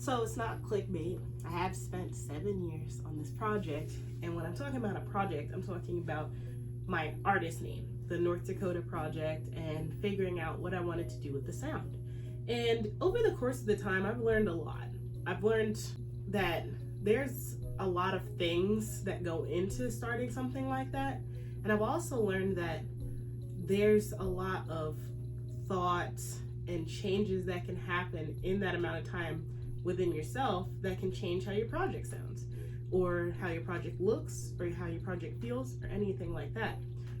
So it's not clickbait. I have spent 7 years on this project, and when I'm talking about a project, I'm talking about my artist name, the North Dakota Project, and figuring out what I wanted to do with the sound. And over the course of the time, I've learned a lot. I've learned that there's a lot of things that go into starting something like that, and I've also learned that there's a lot of thought and changes that can happen in that amount of time within yourself that can change how your project sounds, or how your project looks, or how your project feels, or anything like that.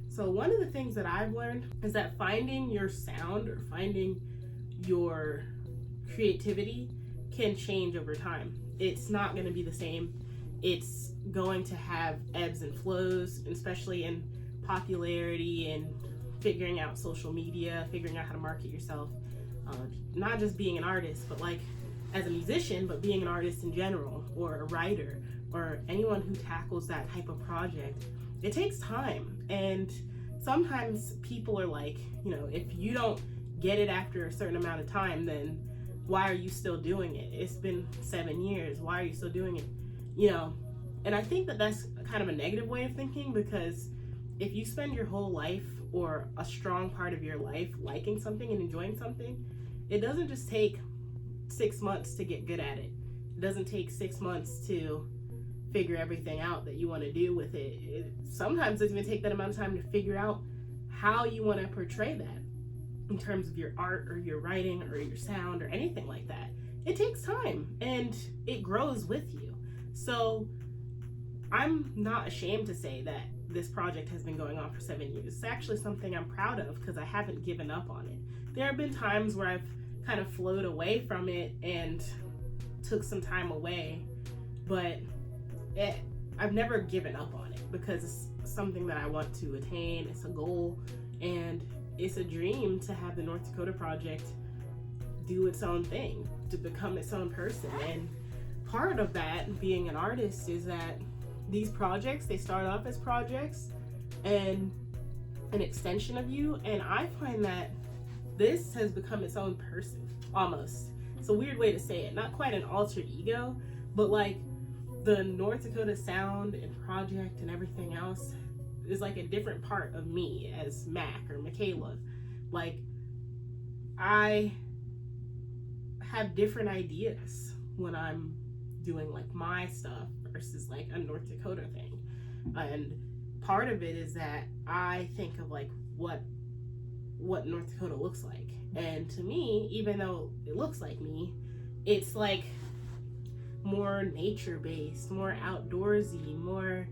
So one of the things that I've learned is that finding your sound or finding your creativity can change over time. It's not going to be the same. It's going to have ebbs and flows, especially in popularity and figuring out social media, figuring out how to market yourself. Not just being an artist, but like as a musician, but being an artist in general, or a writer, or anyone who tackles that type of project. It takes time, and sometimes people are like, if you don't get it after a certain amount of time, then why are you still doing it? It's been 7 years. Why are you still doing it? And I think that that's kind of a negative way of thinking, because if you spend your whole life or a strong part of your life liking something and enjoying something, it doesn't just take 6 months to get good at it. It doesn't take 6 months to figure everything out that you want to do with it. Sometimes it doesn't even take that amount of time to figure out how you want to portray that in terms of your art or your writing or your sound or anything like that. It takes time, and it grows with you. So I'm not ashamed to say that this project has been going on for 7 years. It's actually something I'm proud of, because I haven't given up on it. There have been times where I've kind of flowed away from it and took some time away, but I've never given up on it, because it's something that I want to attain. It's a goal, and it's a dream to have the North Dakota Project do its own thing, to become its own person. And part of that, being an artist, is that these projects, they start off as projects and an extension of you, and I find that this has become its own person, almost. It's a weird way to say it, not quite an alter ego, but like the North Dakota sound and project and everything else is like a different part of me as Mac or Michaela. Like, I have different ideas when I'm doing like my stuff versus like a North Dakota thing. And part of it is that I think of like what North Dakota looks like. And to me, even though it looks like me, it's like more nature-based, more outdoorsy, more,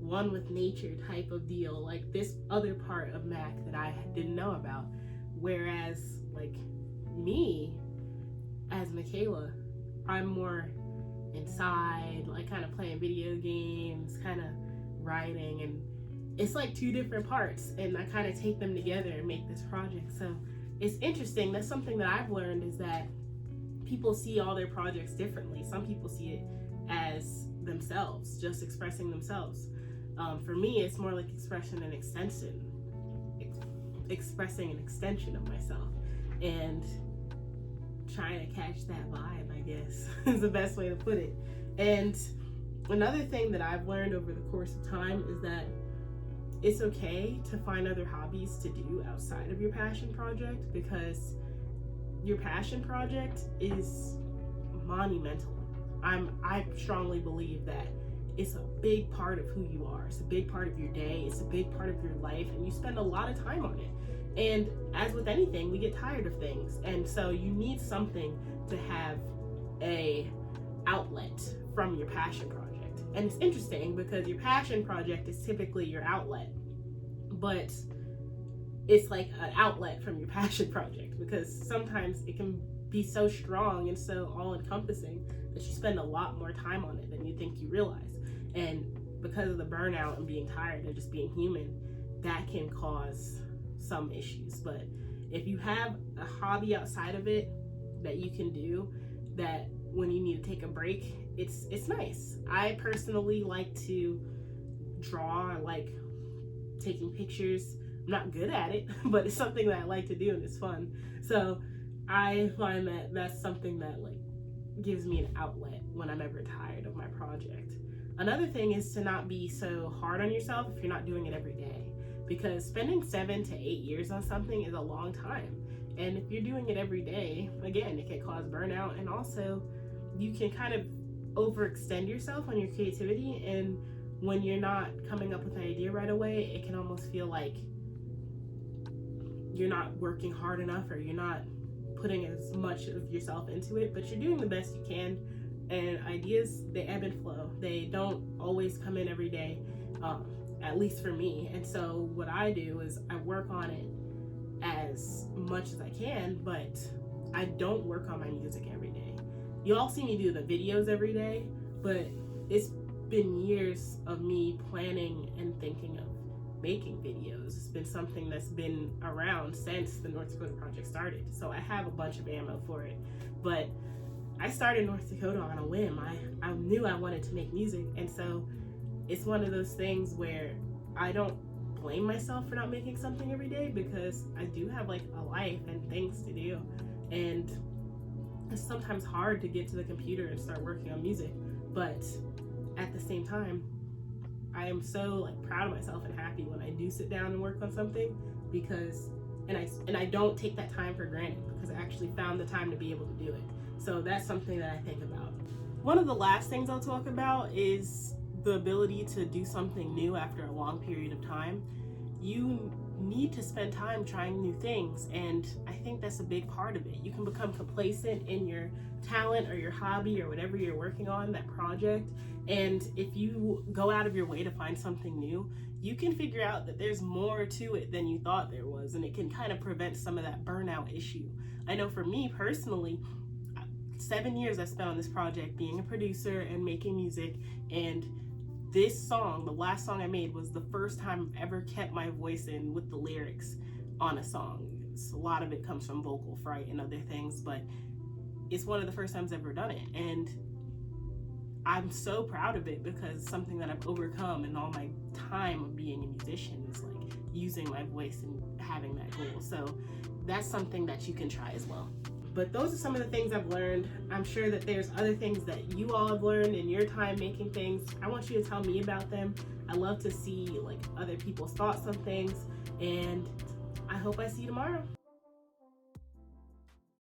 one with nature type of deal. Like this other part of Mac that I didn't know about. Whereas like me, as Michaela, I'm more inside, like kind of playing video games, kind of writing, and it's like two different parts, and I kind of take them together and make this project. So it's interesting. That's something that I've learned, is that people see all their projects differently. Some people see it as themselves, just expressing themselves. For me, it's more like expressing an extension of myself, and trying to catch that vibe, I guess, is the best way to put it. And another thing that I've learned over the course of time is that it's okay to find other hobbies to do outside of your passion project, because your passion project is monumental. I strongly believe that it's a big part of who you are. It's a big part of your day. It's a big part of your life, and you spend a lot of time on it. And as with anything, we get tired of things, and so you need something to have a outlet from your passion project. And it's interesting, because your passion project is typically your outlet, but it's like an outlet from your passion project, because sometimes it can be so strong and so all-encompassing that you spend a lot more time on it than you think you realize. And because of the burnout and being tired and just being human, that can cause some issues. But if you have a hobby outside of it that you can do, that when you need to take a break, it's nice. I personally like to draw. I like taking pictures. I'm not good at it, but it's something that I like to do, and it's fun. So I find that that's something that like gives me an outlet when I'm ever tired of my project. Another thing is to not be so hard on yourself if you're not doing it every day, because spending 7 to 8 years on something is a long time. And if you're doing it every day, again, it can cause burnout, and also you can kind of overextend yourself on your creativity. And when you're not coming up with an idea right away, it can almost feel like you're not working hard enough, or you're not putting as much of yourself into it, but you're doing the best you can. And ideas, they ebb and flow. They don't always come in every day, at least for me. And so what I do is I work on it as much as I can, but I don't work on my music every day. You all see me do the videos every day, but it's been years of me planning and thinking of making videos. It's been something that's been around since the North Dakota project started. So I have a bunch of ammo for it. But I started North Dakota on a whim. I knew I wanted to make music. And so it's one of those things where I don't blame myself for not making something every day, because I do have like a life and things to do. And it's sometimes hard to get to the computer and start working on music. But at the same time, I am so like proud of myself and happy when I do sit down and work on something, because and I don't take that time for granted, because I actually found the time to be able to do it. So that's something that I think about. One of the last things I'll talk about is the ability to do something new after a long period of time. You need to spend time trying new things, and I think that's a big part of it. You can become complacent in your talent or your hobby or whatever you're working on, that project, and if you go out of your way to find something new, you can figure out that there's more to it than you thought there was, and it can kind of prevent some of that burnout issue. I know for me personally, 7 years I spent on this project being a producer and making music, and this song, the last song I made, was the first time I've ever kept my voice in with the lyrics on a song. A lot of it comes from vocal fright and other things, but it's one of the first times I've ever done it. And I'm so proud of it, because it's something that I've overcome in all my time of being a musician, is like using my voice and having that goal. So that's something that you can try as well. But those are some of the things I've learned. I'm sure that there's other things that you all have learned in your time making things. I want you to tell me about them. I love to see like other people's thoughts on things, and I hope I see you tomorrow.